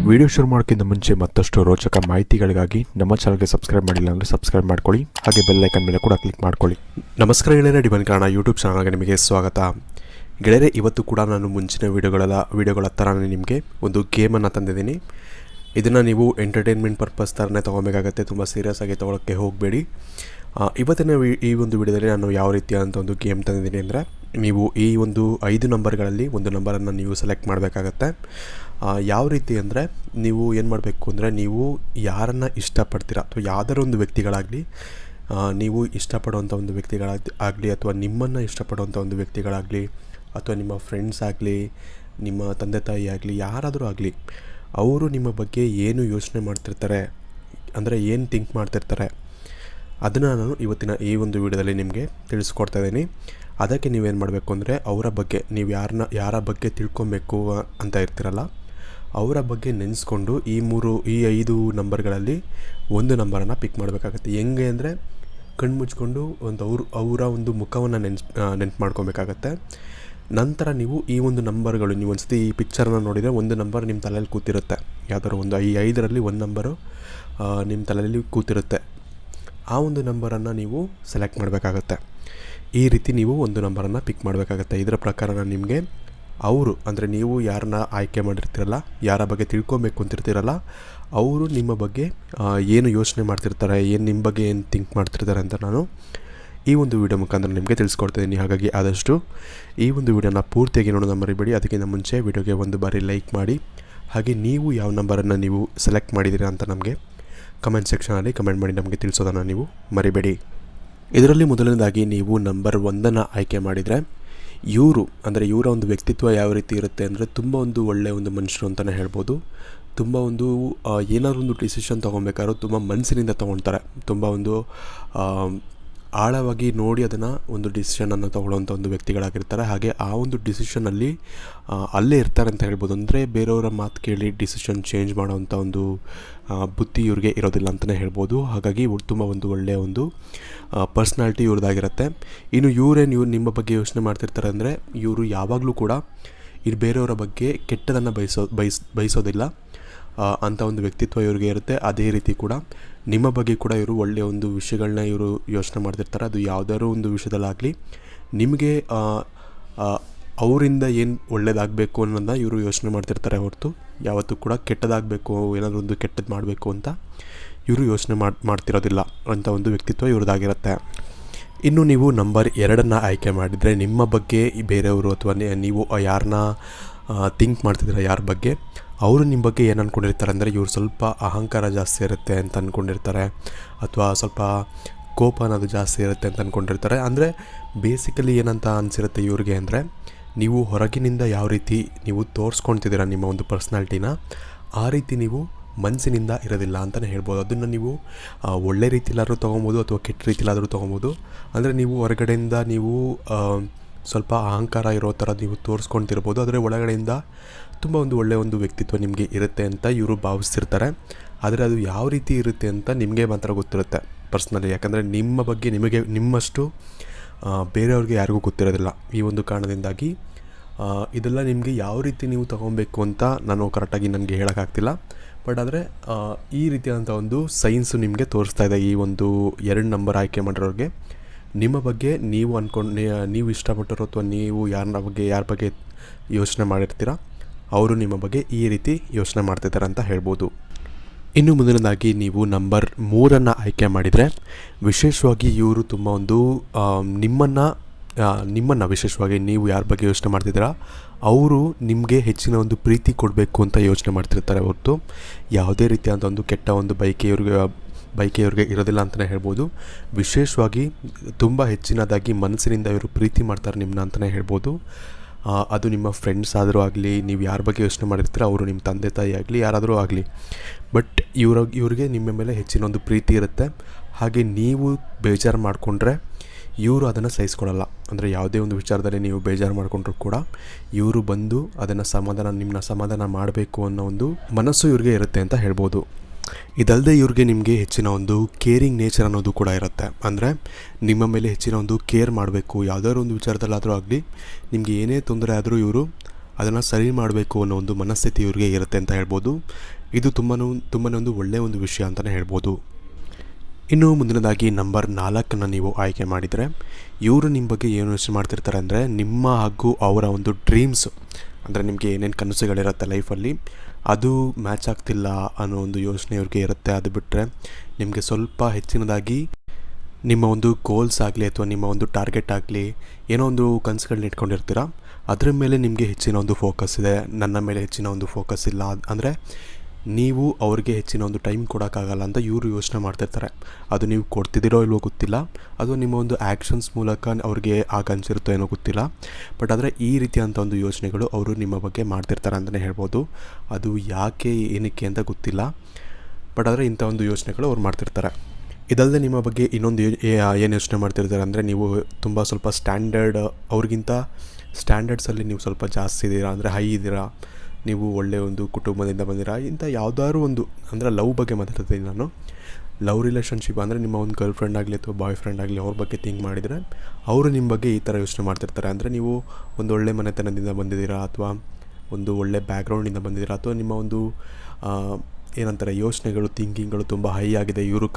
Video ಶುರು ಮಾಡೋಕ್ಕಿಂತ ಮುಂಚೆ ಮತ್ತಷ್ಟು ರೋಚಕ ಮಾಹಿತಿಗಳಿಗಾಗಿ ನಮ್ಮ ಚಾನಲ್ಗೆ ಸಬ್ಸ್ಕ್ರೈಬ್ ಮಾಡಿಲ್ಲ ಅಂದರೆ ಸಬ್ಸ್ಕ್ರೈಬ್ ಮಾಡ್ಕೊಳ್ಳಿ, ಹಾಗೆ ಬೆಲ್ ಐಕನ್ ಮೇಲೆ ಕೂಡ ಕ್ಲಿಕ್ ಮಾಡ್ಕೊಳ್ಳಿ. ನಮಸ್ಕಾರ ಗೆಳೆಯರೇ, ಡಿವೈನ್ ಕಾರಣ ಯೂಟ್ಯೂಬ್ ಚಾನಲ್ಗೆ ನಿಮಗೆ ಸ್ವಾಗತ. ಗೆಳೆಯರೇ, ಇವತ್ತು ಕೂಡ ನಾನು ಮುಂಚಿನ ವಿಡಿಯೋಗಳ ಥರನೇ ನಿಮಗೆ ಒಂದು ಗೇಮನ್ನು ತಂದಿದ್ದೀನಿ. ಇದನ್ನು ನೀವು ಎಂಟರ್ಟೈನ್ಮೆಂಟ್ ಪರ್ಪಸ್ ಥರನೇ ತೊಗೊಬೇಕಾಗತ್ತೆ, ತುಂಬ ಸೀರಿಯಸ್ ಆಗಿ ತೊಗೊಳಕ್ಕೆ ಹೋಗಬೇಡಿ. ಇವತ್ತಿನ ಈ ಒಂದು ವಿಡಿಯೋದಲ್ಲಿ ನಾನು ಯಾವ ರೀತಿಯಾದಂಥ ಒಂದು ಗೇಮ್ ತಂದಿದ್ದೀನಿ ಅಂದರೆ, ನೀವು ಈ ಒಂದು 5 ನಂಬರ್ಗಳಲ್ಲಿ ಒಂದು ನಂಬರನ್ನು ನೀವು ಸೆಲೆಕ್ಟ್ ಮಾಡಬೇಕಾಗತ್ತೆ. ಯಾವ ರೀತಿ ಅಂದರೆ, ನೀವು ಏನು ಮಾಡಬೇಕು ಅಂದರೆ, ನೀವು ಯಾರನ್ನು ಇಷ್ಟಪಡ್ತೀರಾ ಅಥವಾ ಯಾವ್ದಾರ ಒಂದು ವ್ಯಕ್ತಿಗಳಾಗಲಿ, ನೀವು ಇಷ್ಟಪಡುವಂಥ ಒಂದು ವ್ಯಕ್ತಿಗಳಾಗಲಿ ಅಥವಾ ನಿಮ್ಮನ್ನು ಇಷ್ಟಪಡುವಂಥ ಒಂದು ವ್ಯಕ್ತಿಗಳಾಗಲಿ ಅಥವಾ ನಿಮ್ಮ ಫ್ರೆಂಡ್ಸ್ ಆಗಲಿ, ನಿಮ್ಮ ತಂದೆ ತಾಯಿ ಆಗಲಿ, ಯಾರಾದರೂ ಆಗಲಿ, ಅವರು ನಿಮ್ಮ ಬಗ್ಗೆ ಏನು ಯೋಚನೆ ಮಾಡ್ತಿರ್ತಾರೆ ಅಂದರೆ ಏನು ಥಿಂಕ್ ಮಾಡ್ತಿರ್ತಾರೆ, ಅದನ್ನು ನಾನು ಇವತ್ತಿನ ಈ ಒಂದು ವಿಡಿಯೋದಲ್ಲಿ ನಿಮಗೆ ತಿಳಿಸ್ಕೊಡ್ತಾ ಇದ್ದೀನಿ. ಅದಕ್ಕೆ ನೀವೇನು ಮಾಡಬೇಕು ಅಂದರೆ, ಅವರ ಬಗ್ಗೆ ನೀವು ಯಾರ ಬಗ್ಗೆ ತಿಳ್ಕೊಬೇಕು ಅಂತ ಇರ್ತೀರಲ್ಲ, ಅವರ ಬಗ್ಗೆ ನೆನೆಸ್ಕೊಂಡು ಈ 5 ನಂಬರ್ಗಳಲ್ಲಿ ಒಂದು ನಂಬರನ್ನು ಪಿಕ್ ಮಾಡಬೇಕಾಗತ್ತೆ. ಹೆಂಗೆ ಅಂದರೆ, ಕಣ್ಣು ಮುಚ್ಕೊಂಡು ಅವರ ಒಂದು ಮುಖವನ್ನು ನೆನ್ಪು ಮಾಡ್ಕೊಬೇಕಾಗತ್ತೆ. ನಂತರ ನೀವು ಈ ಒಂದು ನಂಬರ್ಗಳು, ನೀವು ಒಂದು ಸತಿ ಈ ಪಿಕ್ಚರನ್ನು ನೋಡಿದರೆ ಒಂದು ನಂಬರ್ ನಿಮ್ಮ ತಲೆಯಲ್ಲಿ ಕೂತಿರುತ್ತೆ. ಯಾವುದಾದ್ರು ಒಂದು ಈ 5ರಲ್ಲಿ ಒಂದು ನಂಬರು ನಿಮ್ಮ ತಲೆಯಲ್ಲಿ ಕೂತಿರುತ್ತೆ. ಆ ಒಂದು ನಂಬರನ್ನು ನೀವು ಸೆಲೆಕ್ಟ್ ಮಾಡಬೇಕಾಗತ್ತೆ. ಈ ರೀತಿ ನೀವು ಒಂದು ನಂಬರನ್ನು ಪಿಕ್ ಮಾಡಬೇಕಾಗತ್ತೆ. ಇದರ ಪ್ರಕಾರ ನಾನು ನಿಮಗೆ ಅವರು ಅಂದರೆ ನೀವು ಯಾರನ್ನ ಆಯ್ಕೆ ಮಾಡಿರ್ತೀರಲ್ಲ, ಯಾರ ಬಗ್ಗೆ ತಿಳ್ಕೊಬೇಕು ಅಂತಿರ್ತೀರಲ್ಲ, ಅವರು ನಿಮ್ಮ ಬಗ್ಗೆ ಏನು ಯೋಚನೆ ಮಾಡ್ತಿರ್ತಾರೆ, ನಿಮ್ಮ ಬಗ್ಗೆ ಏನು ಥಿಂಕ್ ಮಾಡ್ತಿರ್ತಾರೆ ಅಂತ ನಾನು ಈ ಒಂದು ವಿಡಿಯೋ ಮುಖಾಂತರ ನಿಮಗೆ ತಿಳಿಸ್ಕೊಡ್ತಿದ್ದೀನಿ. ಹಾಗಾಗಿ ಆದಷ್ಟು ಈ ಒಂದು ವಿಡಿಯೋನ ಪೂರ್ತಿಯಾಗಿ ನೋಡೋದು ಮರಿಬೇಡಿ. ಅದಕ್ಕಿಂತ ಮುಂಚೆ ವಿಡಿಯೋಗೆ ಒಂದು ಬಾರಿ ಲೈಕ್ ಮಾಡಿ, ಹಾಗೆ ನೀವು ಯಾವ ನಂಬರನ್ನು ನೀವು ಸೆಲೆಕ್ಟ್ ಮಾಡಿದ್ದೀರಾ ಅಂತ ನಮಗೆ ಕಮೆಂಟ್ ಸೆಕ್ಷನಲ್ಲಿ ಕಮೆಂಟ್ ಮಾಡಿ ನಮಗೆ ತಿಳಿಸೋದನ್ನು ನೀವು ಮರಿಬೇಡಿ. ಇದರಲ್ಲಿ ಮೊದಲನೇದಾಗಿ ನೀವು ನಂಬರ್ 1 ಆಯ್ಕೆ ಮಾಡಿದರೆ, ಇವರ ಒಂದು ವ್ಯಕ್ತಿತ್ವ ಯಾವ ರೀತಿ ಇರುತ್ತೆ ಅಂದರೆ, ತುಂಬ ಒಂದು ಒಳ್ಳೆಯ ಒಂದು ಮನುಷ್ಯರು ಅಂತಲೇ ಹೇಳ್ಬೋದು. ತುಂಬ ಒಂದು ಏನಾದ್ರು ಒಂದು ಡಿಸಿಷನ್ ತೊಗೊಬೇಕಾದ್ರೂ ತುಂಬ ಮನಸ್ಸಿನಿಂದ ತೊಗೊಳ್ತಾರೆ. ತುಂಬ ಒಂದು ಆಳವಾಗಿ ನೋಡಿ ಅದನ್ನು ಒಂದು ಡಿಸಿಷನನ್ನು ತೊಗೊಳ್ಳೋವಂಥ ಒಂದು ವ್ಯಕ್ತಿಗಳಾಗಿರ್ತಾರೆ. ಹಾಗೆ ಆ ಒಂದು ಡಿಸಿಷನಲ್ಲಿ ಅಲ್ಲೇ ಇರ್ತಾರೆ ಅಂತ ಹೇಳ್ಬೋದು. ಅಂದರೆ ಬೇರೆಯವರ ಮಾತು ಕೇಳಿ ಡಿಸಿಷನ್ ಚೇಂಜ್ ಮಾಡೋವಂಥ ಒಂದು ಬುದ್ಧಿ ಇವ್ರಿಗೆ ಇರೋದಿಲ್ಲ ಅಂತಲೇ ಹೇಳ್ಬೋದು. ಹಾಗಾಗಿ ತುಂಬ ಒಂದು ಒಳ್ಳೆಯ ಒಂದು ಪರ್ಸ್ನಾಲಿಟಿ ಇವ್ರದ್ದಾಗಿರುತ್ತೆ. ಇನ್ನು ಇವ್ರು ನಿಮ್ಮ ಬಗ್ಗೆ ಯೋಚನೆ ಮಾಡ್ತಿರ್ತಾರೆ ಅಂದರೆ, ಇವರು ಯಾವಾಗಲೂ ಕೂಡ ಬೇರೆಯವರ ಬಗ್ಗೆ ಕೆಟ್ಟದನ್ನು ಬಯಸೋದಿಲ್ಲ ಅಂಥ ಒಂದು ವ್ಯಕ್ತಿತ್ವ ಇವ್ರಿಗೆ ಇರುತ್ತೆ. ಅದೇ ರೀತಿ ಕೂಡ ನಿಮ್ಮ ಬಗ್ಗೆ ಕೂಡ ಇವರು ಒಳ್ಳೆಯ ಒಂದು ವಿಷಯಗಳನ್ನ ಇವರು ಯೋಚನೆ ಮಾಡ್ತಿರ್ತಾರೆ. ಅದು ಯಾವುದಾದ್ರು ಒಂದು ವಿಷಯದಲ್ಲಾಗಲಿ ನಿಮಗೆ ಅವರಿಂದ ಏನು ಒಳ್ಳೆಯದಾಗಬೇಕು ಅನ್ನೋದನ್ನ ಇವರು ಯೋಚನೆ ಮಾಡ್ತಿರ್ತಾರೆ ಹೊರತು ಯಾವತ್ತೂ ಕೂಡ ಕೆಟ್ಟದಾಗಬೇಕು, ಏನಾದರೂ ಒಂದು ಕೆಟ್ಟದ್ದು ಮಾಡಬೇಕು ಅಂತ ಇವರು ಯೋಚನೆ ಮಾಡ್ತಿರೋದಿಲ್ಲ ಅಂಥ ಒಂದು ವ್ಯಕ್ತಿತ್ವ ಇವ್ರದ್ದಾಗಿರುತ್ತೆ. ಇನ್ನು ನೀವು ನಂಬರ್ 2 ಆಯ್ಕೆ ಮಾಡಿದರೆ, ನಿಮ್ಮ ಬಗ್ಗೆ ಬೇರೆಯವರು ಅಥವಾ ನೀವು ಯಾರನ್ನ ಥಿಂಕ್ ಮಾಡ್ತಿದ್ದೀರ ಯಾರ ಬಗ್ಗೆ, ಅವರು ನಿಮ್ಮ ಬಗ್ಗೆ ಏನು ಅಂದ್ಕೊಂಡಿರ್ತಾರೆ ಅಂದರೆ, ಇವರು ಸ್ವಲ್ಪ ಅಹಂಕಾರ ಜಾಸ್ತಿ ಇರುತ್ತೆ ಅಂತ ಅಂದ್ಕೊಂಡಿರ್ತಾರೆ, ಅಥವಾ ಸ್ವಲ್ಪ ಕೋಪ ಅನ್ನೋದು ಜಾಸ್ತಿ ಇರುತ್ತೆ ಅಂತ ಅಂದ್ಕೊಂಡಿರ್ತಾರೆ. ಅಂದರೆ ಬೇಸಿಕಲಿ ಏನಂತ ಅನಿಸಿರುತ್ತೆ ಇವ್ರಿಗೆ ಅಂದರೆ, ನೀವು ಹೊರಗಿನಿಂದ ಯಾವ ರೀತಿ ನೀವು ತೋರಿಸ್ಕೊಳ್ತಿದ್ದೀರ ನಿಮ್ಮ ಒಂದು ಪರ್ಸ್ನಾಲಿಟಿನ, ಆ ರೀತಿ ನೀವು ಮನಸ್ಸಿನಿಂದ ಇರೋದಿಲ್ಲ ಅಂತಲೇ ಹೇಳ್ಬೋದು. ಅದನ್ನು ನೀವು ಒಳ್ಳೆ ರೀತಿಲಾದರೂ ತೊಗೊಬೋದು ಅಥವಾ ಕೆಟ್ಟ ರೀತಿಲಾದರೂ ತೊಗೊಬೋದು. ಅಂದರೆ ನೀವು ಹೊರಗಡೆಯಿಂದ ನೀವು ಸ್ವಲ್ಪ ಅಹಂಕಾರ ಇರೋ ಥರ ನೀವು ತೋರಿಸ್ಕೊಳ್ತಿರ್ಬೋದು, ಆದರೆ ಒಳಗಡೆಯಿಂದ ತುಂಬ ಒಂದು ಒಳ್ಳೆಯ ಒಂದು ವ್ಯಕ್ತಿತ್ವ ನಿಮಗೆ ಇರುತ್ತೆ ಅಂತ ಇವರು ಭಾವಿಸ್ತಿರ್ತಾರೆ. ಆದರೆ ಅದು ಯಾವ ರೀತಿ ಇರುತ್ತೆ ಅಂತ ನಿಮಗೆ ಮಾತ್ರ ಗೊತ್ತಿರುತ್ತೆ ಪರ್ಸ್ನಲಿ. ಯಾಕಂದರೆ ನಿಮ್ಮ ಬಗ್ಗೆ ನಿಮ್ಮಷ್ಟು ಬೇರೆಯವ್ರಿಗೆ ಯಾರಿಗೂ ಗೊತ್ತಿರೋದಿಲ್ಲ. ಈ ಒಂದು ಕಾರಣದಿಂದಾಗಿ ಇದೆಲ್ಲ ನಿಮಗೆ ಯಾವ ರೀತಿ ನೀವು ತೊಗೊಬೇಕು ಅಂತ ನಾನು ಕರೆಕ್ಟಾಗಿ ನನಗೆ ಹೇಳೋಕ್ಕಾಗ್ತಿಲ್ಲ. ಬಟ್ ಆದರೆ ಈ ರೀತಿಯಾದಂಥ ಒಂದು ಸೈನ್ಸು ನಿಮಗೆ ತೋರಿಸ್ತಾ ಇದೆ. ಈ ಒಂದು 2 ನಂಬರ್ ಆಯ್ಕೆ ಮಾಡಿರೋರಿಗೆ ನಿಮ್ಮ ಬಗ್ಗೆ ನೀವು ಇಷ್ಟಪಟ್ಟರು ಅಥವಾ ನೀವು ಯಾರ ಬಗ್ಗೆ ಯೋಚನೆ ಮಾಡಿರ್ತೀರ, ಅವರು ನಿಮ್ಮ ಬಗ್ಗೆ ಈ ರೀತಿ ಯೋಚನೆ ಮಾಡ್ತಿದ್ದಾರೆ ಅಂತ ಹೇಳ್ಬೋದು. ಇನ್ನು ಮುಂದಿನದಾಗಿ ನೀವು ನಂಬರ್ 3 ಆಯ್ಕೆ ಮಾಡಿದರೆ, ವಿಶೇಷವಾಗಿ ಇವರು ತುಂಬ ಒಂದು ನಿಮ್ಮನ್ನು ವಿಶೇಷವಾಗಿ ನೀವು ಯಾರ ಬಗ್ಗೆ ಯೋಚನೆ ಮಾಡ್ತಿದ್ದೀರಾ, ಅವರು ನಿಮಗೆ ಹೆಚ್ಚಿನ ಒಂದು ಪ್ರೀತಿ ಕೊಡಬೇಕು ಅಂತ ಯೋಚನೆ ಮಾಡ್ತಿರ್ತಾರೆ ಹೊರತು ಯಾವುದೇ ರೀತಿಯಾದ ಒಂದು ಕೆಟ್ಟ ಒಂದು ಬಯಕೆ ಇವ್ರಿಗೆ ಇರೋದಿಲ್ಲ ಅಂತಲೇ ಹೇಳ್ಬೋದು. ವಿಶೇಷವಾಗಿ ತುಂಬ ಹೆಚ್ಚಿನದಾಗಿ ಮನಸ್ಸಿನಿಂದ ಇವರು ಪ್ರೀತಿ ಮಾಡ್ತಾರೆ ನಿಮ್ಮನ್ನ ಅಂತಲೇ ಹೇಳ್ಬೋದು. ಅದು ನಿಮ್ಮ ಫ್ರೆಂಡ್ಸ್ ಆದರೂ ಆಗಲಿ, ನೀವು ಯಾರ ಬಗ್ಗೆ ಯೋಚನೆ ಮಾಡಿರ್ತೀರ ಅವರು ನಿಮ್ಮ ತಂದೆ ತಾಯಿ ಆಗಲಿ, ಯಾರಾದರೂ ಆಗಲಿ. ಬಟ್ ಇವ್ರಿಗೆ ನಿಮ್ಮ ಮೇಲೆ ಹೆಚ್ಚಿನ ಒಂದು ಪ್ರೀತಿ ಇರುತ್ತೆ. ಹಾಗೆ ನೀವು ಬೇಜಾರು ಮಾಡಿಕೊಂಡ್ರೆ ಇವರು ಅದನ್ನು ಸಹಿಸ್ಕೊಳ್ಳಲ್ಲ. ಅಂದರೆ ಯಾವುದೇ ಒಂದು ವಿಚಾರದಲ್ಲಿ ನೀವು ಬೇಜಾರು ಮಾಡಿಕೊಂಡ್ರೂ ಕೂಡ ಇವರು ಬಂದು ಅದನ್ನು ನಿಮ್ಮನ್ನ ಸಮಾಧಾನ ಮಾಡಬೇಕು ಅನ್ನೋ ಒಂದು ಮನಸ್ಸು ಇವ್ರಿಗೆ ಇರುತ್ತೆ ಅಂತ ಹೇಳ್ಬೋದು. ಇದಲ್ಲದೆ ಇವ್ರಿಗೆ ನಿಮಗೆ ಹೆಚ್ಚಿನ ಒಂದು ಕೇರಿಂಗ್ ನೇಚರ್ ಅನ್ನೋದು ಕೂಡ ಇರುತ್ತೆ. ಅಂದರೆ ನಿಮ್ಮ ಮೇಲೆ ಹೆಚ್ಚಿನ ಒಂದು ಕೇರ್ ಮಾಡಬೇಕು, ಯಾವುದಾದ್ರು ಒಂದು ವಿಚಾರದಲ್ಲಾದರೂ ಆಗಲಿ, ನಿಮಗೆ ಏನೇ ತೊಂದರೆ ಆದರೂ ಇವರು ಅದನ್ನು ಸರಿ ಮಾಡಬೇಕು ಅನ್ನೋ ಒಂದು ಮನಸ್ಥಿತಿ ಇವ್ರಿಗೆ ಇರುತ್ತೆ ಅಂತ ಹೇಳ್ಬೋದು. ಇದು ತುಂಬಾ ಒಂದು ಒಳ್ಳೆಯ ಒಂದು ವಿಷಯ ಅಂತಲೇ ಹೇಳ್ಬೋದು. ಇನ್ನು ಮುಂದಿನದಾಗಿ ನಂಬರ್ 4 ನೀವು ಆಯ್ಕೆ ಮಾಡಿದರೆ, ಇವರು ನಿಮ್ಮ ಬಗ್ಗೆ ಏನು ಯೋಚನೆ ಮಾಡ್ತಿರ್ತಾರೆ ಅಂದರೆ ನಿಮ್ಮ ಹಾಗೂ ಅವರ ಒಂದು ಡ್ರೀಮ್ಸು, ಅಂದರೆ ನಿಮಗೆ ಏನೇನು ಕನಸುಗಳಿರುತ್ತೆ ಲೈಫಲ್ಲಿ ಅದು ಮ್ಯಾಚ್ ಆಗ್ತಿಲ್ಲ ಅನ್ನೋ ಒಂದು ಯೋಚನೆ ಇವ್ರಿಗೆ ಇರುತ್ತೆ. ಅದು ಬಿಟ್ಟರೆ ನಿಮಗೆ ಸ್ವಲ್ಪ ಹೆಚ್ಚಿನದಾಗಿ ನಿಮ್ಮ ಒಂದು ಗೋಲ್ಸ್ ಆಗಲಿ ಅಥವಾ ನಿಮ್ಮ ಒಂದು ಟಾರ್ಗೆಟ್ ಆಗಲಿ ಏನೋ ಒಂದು ಕನಸುಗಳನ್ನ ಇಟ್ಕೊಂಡಿರ್ತೀರ, ಅದರ ಮೇಲೆ ನಿಮಗೆ ಹೆಚ್ಚಿನ ಒಂದು ಫೋಕಸ್ ಇದೆ, ನನ್ನ ಮೇಲೆ ಹೆಚ್ಚಿನ ಒಂದು ಫೋಕಸ್ ಇಲ್ಲ. ಅಂದರೆ ನೀವು ಅವ್ರಿಗೆ ಹೆಚ್ಚಿನ ಒಂದು ಟೈಮ್ ಕೊಡೋಕ್ಕಾಗಲ್ಲ ಅಂತ ಇವರು ಯೋಚನೆ ಮಾಡ್ತಿರ್ತಾರೆ. ಅದು ನೀವು ಕೊಡ್ತಿದ್ದೀರೋ ಇಲ್ವೋ ಗೊತ್ತಿಲ್ಲ, ಅದು ನಿಮ್ಮ ಒಂದು ಆ್ಯಕ್ಷನ್ಸ್ ಮೂಲಕ ಅವ್ರಿಗೆ ಆಗ ಅನಿಸಿರುತ್ತೋ ಏನೋ ಗೊತ್ತಿಲ್ಲ. ಬಟ್ ಆದರೆ ಈ ರೀತಿಯಾದಂಥ ಒಂದು ಯೋಚನೆಗಳು ಅವರು ನಿಮ್ಮ ಬಗ್ಗೆ ಮಾಡ್ತಿರ್ತಾರೆ ಅಂತಲೇ ಹೇಳ್ಬೋದು. ಅದು ಯಾಕೆ ಏನಕ್ಕೆ ಅಂತ ಗೊತ್ತಿಲ್ಲ, ಬಟ್ ಆದರೆ ಇಂಥ ಒಂದು ಯೋಚನೆಗಳು ಅವ್ರು ಮಾಡ್ತಿರ್ತಾರೆ. ಇದಲ್ಲದೆ ನಿಮ್ಮ ಬಗ್ಗೆ ಇನ್ನೊಂದು ಏನು ಯೋಚನೆ ಮಾಡ್ತಿರ್ತಾರೆ ಅಂದರೆ, ನೀವು ತುಂಬ ಸ್ವಲ್ಪ ಸ್ಟ್ಯಾಂಡರ್ಡ್, ಅವ್ರಿಗಿಂತ ಸ್ಟ್ಯಾಂಡರ್ಡ್ಸಲ್ಲಿ ನೀವು ಸ್ವಲ್ಪ ಜಾಸ್ತಿ ಇದ್ದೀರಾ, ಅಂದರೆ ಹೈ ಇದ್ದೀರಾ, ನೀವು ಒಳ್ಳೆಯ ಒಂದು ಕುಟುಂಬದಿಂದ ಬಂದಿರಾ, ಇಂಥ ಯಾವುದಾದ್ರು ಒಂದು, ಅಂದರೆ ಲವ್ ಬಗ್ಗೆ ಮಾತಾಡ್ತಿದ್ದೀನಿ ನಾನು. ಲವ್ ರಿಲೇಷನ್ಶಿಪ್ ಅಂದರೆ ನಿಮ್ಮ ಒಂದು ಗರ್ಲ್ ಫ್ರೆಂಡ್ ಆಗಲಿ ಅಥವಾ ಬಾಯ್ ಫ್ರೆಂಡ್ ಆಗಲಿ ಅವ್ರ ಬಗ್ಗೆ ಥಿಂಕ್ ಮಾಡಿದರೆ ಅವರು ನಿಮ್ಮ ಬಗ್ಗೆ ಈ ಥರ ಯೋಚನೆ ಮಾಡ್ತಿರ್ತಾರೆ. ಅಂದರೆ ನೀವು ಒಂದು ಒಳ್ಳೆ ಮನೆತನದಿಂದ ಬಂದಿದ್ದೀರಾ ಅಥವಾ ಒಂದು ಒಳ್ಳೆ ಬ್ಯಾಕ್ಗ್ರೌಂಡಿಂದ ಬಂದಿದ್ದೀರಾ, ಅಥವಾ ನಿಮ್ಮ ಒಂದು ಏನಂತಾರೆ ಯೋಚನೆಗಳು, ಥಿಂಕಿಂಗ್ಗಳು ತುಂಬ ಹೈ ಆಗಿದೆ, ಇವರು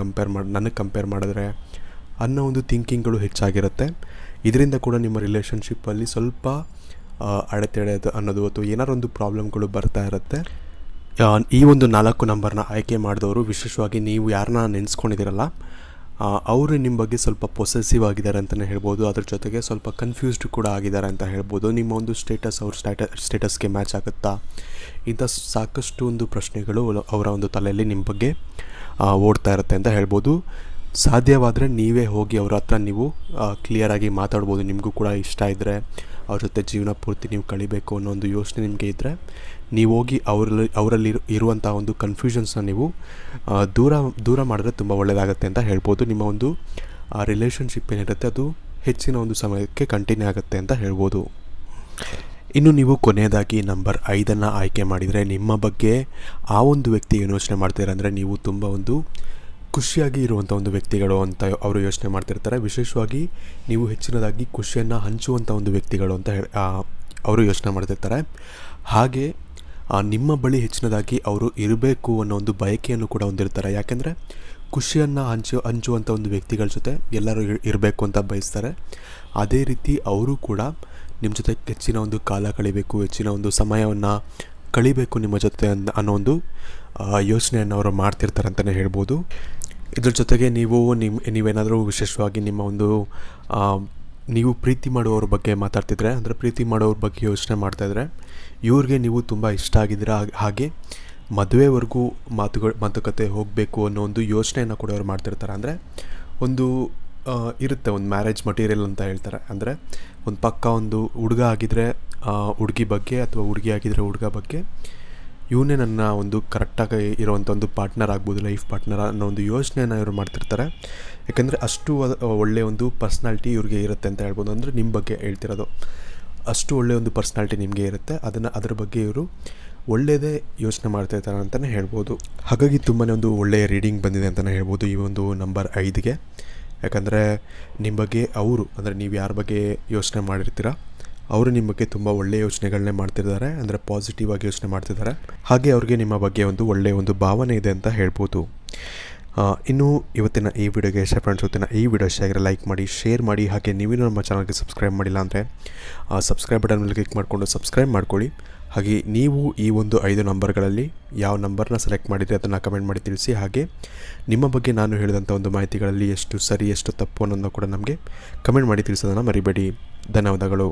ನನಗೆ ಕಂಪೇರ್ ಮಾಡಿದ್ರೆ ಅನ್ನೋ ಒಂದು ಥಿಂಕಿಂಗ್ಗಳು ಹೆಚ್ಚಾಗಿರುತ್ತೆ. ಇದರಿಂದ ಕೂಡ ನಿಮ್ಮ ರಿಲೇಷನ್ಶಿಪ್ಪಲ್ಲಿ ಸ್ವಲ್ಪ ಅಡೆತಡೆ ಅನ್ನೋದು ಅಥವಾ ಏನಾರು ಒಂದು ಪ್ರಾಬ್ಲಮ್ಗಳು ಬರ್ತಾ ಇರುತ್ತೆ. ಈ ಒಂದು 4 ನಂಬರ್ನ ಆಯ್ಕೆ ಮಾಡಿದವರು ವಿಶೇಷವಾಗಿ ನೀವು ಯಾರನ್ನ ನೆನೆಸ್ಕೊಂಡಿದ್ದೀರಲ್ಲ ಅವರು ನಿಮ್ಮ ಬಗ್ಗೆ ಸ್ವಲ್ಪ ಪೊಸೆಸಿವ್ ಆಗಿದ್ದಾರೆ ಅಂತಲೇ ಹೇಳ್ಬೋದು. ಅದ್ರ ಜೊತೆಗೆ ಸ್ವಲ್ಪ ಕನ್ಫ್ಯೂಸ್ಡ್ ಕೂಡ ಆಗಿದ್ದಾರೆ ಅಂತ ಹೇಳ್ಬೋದು. ನಿಮ್ಮ ಒಂದು ಸ್ಟೇಟಸ್ ಅವ್ರ ಸ್ಟೇಟಸ್ಗೆ ಮ್ಯಾಚ್ ಆಗುತ್ತಾ, ಇಂಥ ಸಾಕಷ್ಟು ಒಂದು ಪ್ರಶ್ನೆಗಳು ಅವರ ಒಂದು ತಲೆಯಲ್ಲಿ ನಿಮ್ಮ ಬಗ್ಗೆ ಓಡ್ತಾ ಇರುತ್ತೆ ಅಂತ ಹೇಳ್ಬೋದು. ಸಾಧ್ಯವಾದರೆ ನೀವೇ ಹೋಗಿ ಅವ್ರ ಹತ್ರ ನೀವು ಕ್ಲಿಯರಾಗಿ ಮಾತಾಡ್ಬೋದು. ನಿಮಗೂ ಕೂಡ ಇಷ್ಟ ಇದ್ದರೆ, ಅವ್ರ ಜೊತೆ ಜೀವನ ಪೂರ್ತಿ ನೀವು ಕಳಿಬೇಕು ಅನ್ನೋ ಒಂದು ಯೋಚನೆ ನಿಮಗೆ ಇದ್ದರೆ, ನೀವು ಹೋಗಿ ಅವರಲ್ಲಿ ಇರುವಂಥ ಒಂದು ಕನ್ಫ್ಯೂಷನ್ಸ್ನ ನೀವು ದೂರ ಮಾಡಿದ್ರೆ ತುಂಬ ಒಳ್ಳೆಯದಾಗುತ್ತೆ ಅಂತ ಹೇಳ್ಬೋದು. ನಿಮ್ಮ ಒಂದು ರಿಲೇಷನ್ಶಿಪ್ ಏನಿರುತ್ತೆ ಅದು ಹೆಚ್ಚಿನ ಒಂದು ಸಮಯಕ್ಕೆ ಕಂಟಿನ್ಯೂ ಆಗುತ್ತೆ ಅಂತ ಹೇಳ್ಬೋದು. ಇನ್ನು ನೀವು ಕೊನೆಯದಾಗಿ ನಂಬರ್ 5 ಆಯ್ಕೆ ಮಾಡಿದರೆ, ನಿಮ್ಮ ಬಗ್ಗೆ ಆ ಒಂದು ವ್ಯಕ್ತಿ ಏನು ಯೋಚನೆ ಮಾಡ್ತಾರೆ ಅಂದರೆ, ನೀವು ತುಂಬ ಒಂದು ಖುಷಿಯಾಗಿ ಇರುವಂಥ ಒಂದು ವ್ಯಕ್ತಿಗಳು ಅಂತ ಅವರು ಯೋಚನೆ ಮಾಡ್ತಿರ್ತಾರೆ. ವಿಶೇಷವಾಗಿ ನೀವು ಹೆಚ್ಚಿನದಾಗಿ ಖುಷಿಯನ್ನು ಹಂಚುವಂಥ ಒಂದು ವ್ಯಕ್ತಿಗಳು ಅಂತ ಅವರು ಯೋಚನೆ ಮಾಡ್ತಿರ್ತಾರೆ. ಹಾಗೆ ನಿಮ್ಮ ಬಳಿ ಹೆಚ್ಚಿನದಾಗಿ ಅವರು ಇರಬೇಕು ಅನ್ನೋ ಒಂದು ಬಯಕೆಯನ್ನು ಕೂಡ ಹೊಂದಿರ್ತಾರೆ. ಯಾಕೆಂದರೆ ಖುಷಿಯನ್ನು ಹಂಚುವಂಥ ಒಂದು ವ್ಯಕ್ತಿಗಳ ಜೊತೆ ಎಲ್ಲರೂ ಇರಬೇಕು ಅಂತ ಬಯಸ್ತಾರೆ. ಅದೇ ರೀತಿ ಅವರು ಕೂಡ ನಿಮ್ಮ ಜೊತೆ ಹೆಚ್ಚಿನ ಒಂದು ಕಾಲ ಕಳಿಬೇಕು, ಹೆಚ್ಚಿನ ಒಂದು ಸಮಯವನ್ನು ಕಳಿಬೇಕು ನಿಮ್ಮ ಜೊತೆ ಅನ್ನೋ ಒಂದು ಯೋಚನೆಯನ್ನು ಅವರು ಮಾಡ್ತಿರ್ತಾರೆ ಅಂತಲೇ ಹೇಳ್ಬೋದು. ಇದ್ರ ಜೊತೆಗೆ ನೀವೇನಾದರೂ ವಿಶೇಷವಾಗಿ ನಿಮ್ಮ ಒಂದು ನೀವು ಪ್ರೀತಿ ಮಾಡುವವ್ರ ಬಗ್ಗೆ ಮಾತಾಡ್ತಿದ್ರೆ, ಅಂದರೆ ಪ್ರೀತಿ ಮಾಡೋವ್ರ ಬಗ್ಗೆ ಯೋಚನೆ ಮಾಡ್ತಾಯಿದ್ರೆ, ಇವ್ರಿಗೆ ನೀವು ತುಂಬ ಇಷ್ಟ ಆಗಿದ್ದೀರಾ, ಹಾಗೆ ಮದುವೆವರೆಗೂ ಮಾತುಕತೆ ಹೋಗಬೇಕು ಅನ್ನೋ ಒಂದು ಯೋಚನೆಯನ್ನು ಕೂಡ ಅವ್ರು ಮಾಡ್ತಿರ್ತಾರೆ. ಅಂದರೆ ಒಂದು ಇರುತ್ತೆ ಒಂದು ಮ್ಯಾರೇಜ್ ಮಟೀರಿಯಲ್ ಅಂತ ಹೇಳ್ತಾರೆ. ಅಂದರೆ ಒಂದು ಪಕ್ಕ ಒಂದು ಹುಡುಗ ಆಗಿದ್ದರೆ ಹುಡುಗಿ ಬಗ್ಗೆ, ಅಥವಾ ಹುಡುಗಿ ಆಗಿದ್ದರೆ ಹುಡುಗ ಬಗ್ಗೆ, ಇವನೇ ನನ್ನ ಒಂದು ಕರೆಕ್ಟಾಗಿ ಇರೋವಂಥ ಒಂದು ಪಾರ್ಟ್ನರ್ ಆಗ್ಬೋದು, ಲೈಫ್ ಪಾರ್ಟ್ನರ್ ಅನ್ನೋ ಒಂದು ಯೋಚನೆಯನ್ನು ಇವರು ಮಾಡ್ತಿರ್ತಾರೆ. ಯಾಕೆಂದರೆ ಅಷ್ಟು ಒಳ್ಳೆಯ ಒಂದು ಪರ್ಸ್ನಾಲಿಟಿ ಇವ್ರಿಗೆ ಇರುತ್ತೆ ಅಂತ ಹೇಳ್ಬೋದು. ಅಂದರೆ ನಿಮ್ಮ ಬಗ್ಗೆ ಹೇಳ್ತಿರೋದು, ಅಷ್ಟು ಒಳ್ಳೆಯ ಒಂದು ಪರ್ಸ್ನಾಲಿಟಿ ನಿಮಗೆ ಇರುತ್ತೆ, ಅದರ ಬಗ್ಗೆ ಇವರು ಒಳ್ಳೆಯದೇ ಯೋಚನೆ ಮಾಡ್ತಾಯಿರ್ತಾರೆ ಅಂತಲೇ ಹೇಳ್ಬೋದು. ಹಾಗಾಗಿ ತುಂಬಾ ಒಂದು ಒಳ್ಳೆಯ ರೀಡಿಂಗ್ ಬಂದಿದೆ ಅಂತಲೇ ಹೇಳ್ಬೋದು ಈ ಒಂದು ನಂಬರ್ 5ಗೆ. ಯಾಕಂದರೆ ನಿಮ್ಮ ಬಗ್ಗೆ ಅವರು, ಅಂದರೆ ನೀವು ಯಾರ ಬಗ್ಗೆ ಯೋಚನೆ ಮಾಡಿರ್ತೀರ ಅವರು ನಿಮ್ಮ ಬಗ್ಗೆ ತುಂಬ ಒಳ್ಳೆಯ ಯೋಚನೆಗಳನ್ನೇ ಮಾಡ್ತಿದ್ದಾರೆ, ಅಂದರೆ ಪಾಸಿಟಿವ್ ಆಗಿ ಯೋಚನೆ ಮಾಡ್ತಿದ್ದಾರೆ. ಹಾಗೆ ಅವ್ರಿಗೆ ನಿಮ್ಮ ಬಗ್ಗೆ ಒಂದು ಒಳ್ಳೆಯ ಒಂದು ಭಾವನೆ ಇದೆ ಅಂತ ಹೇಳ್ಬೋದು. ಇನ್ನು ಇವತ್ತಿನ ಈ ವಿಡಿಯೋಗೆ ಫ್ರೆಂಡ್ಸ್, ಇವತ್ತಿನ ಈ ವಿಡಿಯೋ ಇಷ್ಟ ಆಗಿರೋ ಲೈಕ್ ಮಾಡಿ, ಶೇರ್ ಮಾಡಿ. ಹಾಗೆ ನೀವೇನು ನಮ್ಮ ಚಾನಲ್ಗೆ ಸಬ್ಸ್ಕ್ರೈಬ್ ಮಾಡಿಲ್ಲ ಅಂದರೆ ಸಬ್ಸ್ಕ್ರೈಬ್ ಬಟನ್ ಮೇಲೆ ಕ್ಲಿಕ್ ಮಾಡಿಕೊಂಡು ಸಬ್ಸ್ಕ್ರೈಬ್ ಮಾಡ್ಕೊಳ್ಳಿ. ಹಾಗೆ ನೀವು ಈ ಒಂದು 5 ನಂಬರ್ಗಳಲ್ಲಿ ಯಾವ ನಂಬರ್ನ ಸೆಲೆಕ್ಟ್ ಮಾಡಿದರೆ ಅದನ್ನು ಕಮೆಂಟ್ ಮಾಡಿ ತಿಳಿಸಿ. ಹಾಗೆ ನಿಮ್ಮ ಬಗ್ಗೆ ನಾನು ಹೇಳಿದಂಥ ಒಂದು ಮಾಹಿತಿಗಳಲ್ಲಿ ಎಷ್ಟು ಸರಿ ಎಷ್ಟು ತಪ್ಪು ಅನ್ನೋದನ್ನು ಕೂಡ ನಮಗೆ ಕಮೆಂಟ್ ಮಾಡಿ ತಿಳಿಸೋದನ್ನು ಮರಿಬೇಡಿ. ಧನ್ಯವಾದಗಳು.